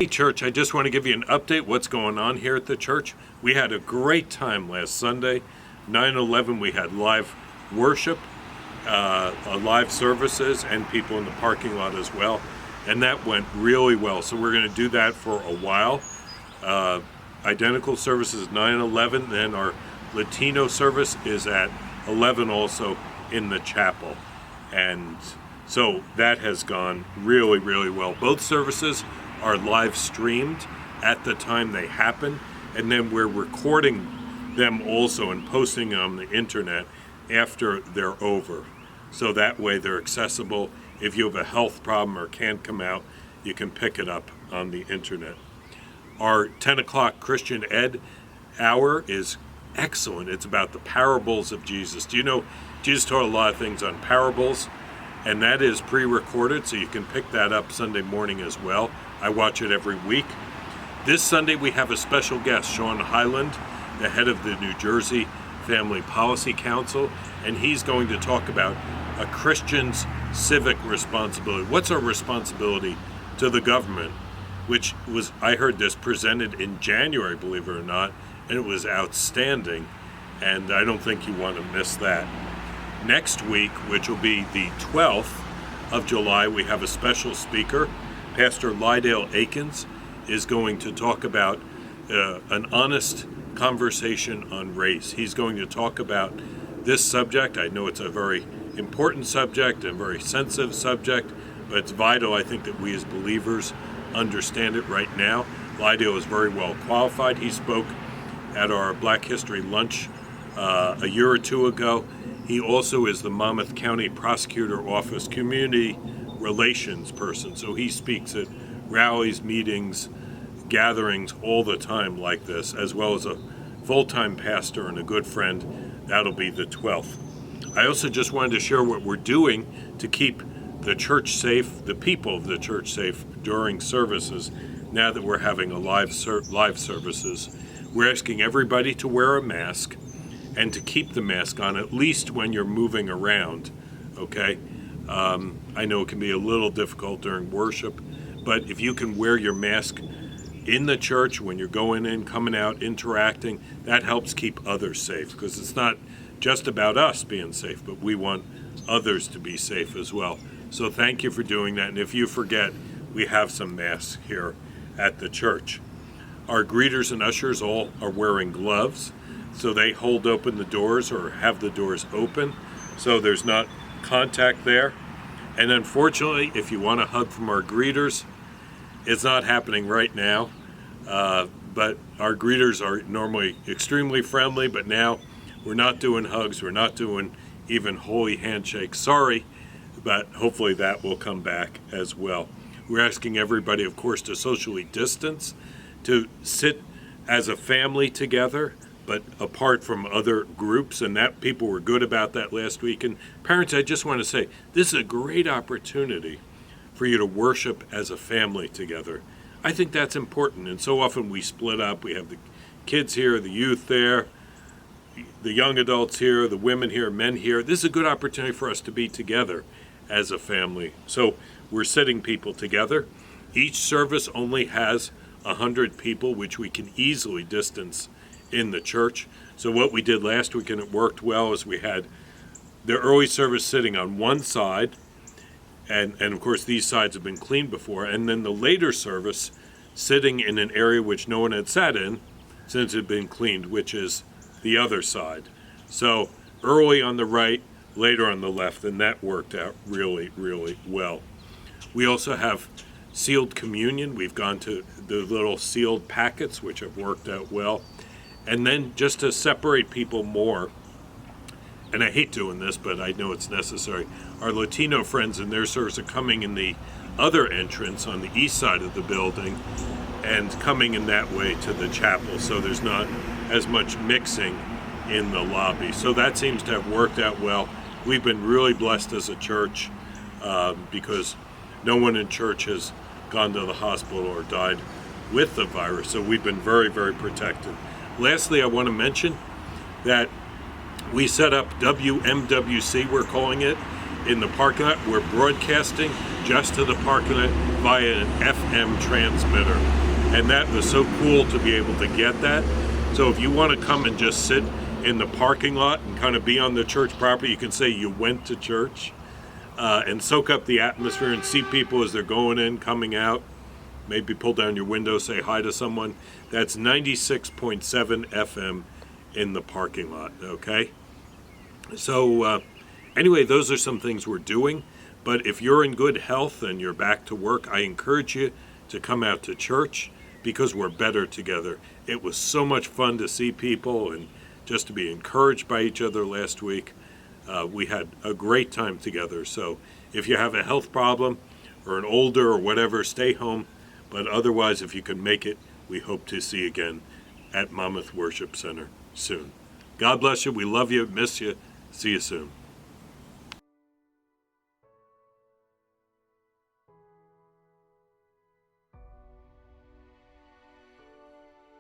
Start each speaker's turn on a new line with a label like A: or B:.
A: Hey church, I just want to give you an update what's going on here at the church. We had a great time last Sunday. 9/11 we had live worship, live services, and people in the parking lot as well. And that went really well. So we're going to do that for a while. Identical services 9/11, then our Latino service is at 11 also in the chapel. And so that has gone really, really well. Both services are live streamed at the time they happen, and then we're recording them also and posting them on the internet after they're over. So that way they're accessible. If you have a health problem or can't come out, you can pick it up on the internet. Our 10 o'clock Christian Ed hour is excellent. It's about the parables of Jesus. Do you know Jesus taught a lot of things on parables? And that is pre-recorded, so you can pick that up Sunday morning as well. I watch it every week. This Sunday we have a special guest, Sean Highland, the head of the New Jersey Family Policy Council, and he's going to talk about a Christian's civic responsibility. What's our responsibility to the government? Which was, I heard this presented in January, believe it or not, and it was outstanding, and I don't think you want to miss that. Next week, which will be the 12th of July, we have a special speaker. Pastor Lydale Akins is going to talk about an honest conversation on race. He's going to talk about this subject. I know it's a very important subject and a very sensitive subject, but it's vital, I think, that we as believers understand it right now. Lydale is very well qualified. He spoke at our Black History Lunch a year or two ago. He also is the Monmouth County Prosecutor Office Community Relations person, so he speaks at rallies, meetings, gatherings all the time like this, as well as a full-time pastor and a good friend. That'll be the 12th. I also just wanted to share what we're doing to keep the church safe, the people of the church safe during services, now that we're having a live services. We're asking everybody to wear a mask and to keep the mask on, at least when you're moving around, okay? I know it can be a little difficult during worship, but if you can wear your mask in the church when you're going in, coming out, interacting, that helps keep others safe, because it's not just about us being safe, but we want others to be safe as well. So thank you for doing that, and if you forget, we have some masks here at the church. Our greeters and ushers all are wearing gloves, so they hold open the doors or have the doors open, so there's not contact there. And unfortunately, if you want a hug from our greeters, it's not happening right now, but our greeters are normally extremely friendly, but now we're not doing hugs, we're not doing even holy handshakes. Sorry, but hopefully that will come back as well. We're asking everybody, of course, to socially distance, to sit as a family together, but apart from other groups, and that people were good about that last week. And parents, I just want to say, this is a great opportunity for you to worship as a family together. I think that's important, and so often we split up. We have the kids here, the youth there, the young adults here, the women here, men here. This is a good opportunity for us to be together as a family. So we're sitting people together. Each service only has 100 people, which we can easily distance in the church. So what we did last week, and it worked well, is we had the early service sitting on one side, and of course these sides have been cleaned before, and then the later service sitting in an area which no one had sat in since it had been cleaned, which is the other side. So early on the right, later on the left, and that worked out really, really well. We also have sealed communion. We've gone to the little sealed packets, which have worked out well. And then just to separate people more, and I hate doing this, but I know it's necessary, our Latino friends and their service are coming in the other entrance on the east side of the building and coming in that way to the chapel, so there's not as much mixing in the lobby. So that seems to have worked out well. We've been really blessed as a church because no one in church has gone to the hospital or died with the virus, so we've been very, very protected. Lastly, I want to mention that we set up WMWC, we're calling it, in the parking lot. We're broadcasting just to the parking lot via an FM transmitter. And that was so cool to be able to get that. So if you want to come and just sit in the parking lot and kind of be on the church property, you can say you went to church, and soak up the atmosphere and see people as they're going in, coming out. Maybe pull down your window, say hi to someone. That's 96.7 FM in the parking lot, okay? So anyway, those are some things we're doing. But if you're in good health and you're back to work, I encourage you to come out to church because we're better together. It was so much fun to see people and just to be encouraged by each other last week. We had a great time together. So if you have a health problem or an older or whatever, stay home. But otherwise, if you can make it, we hope to see you again at Monmouth Worship Center soon. God bless you. We love you. Miss you. See you soon.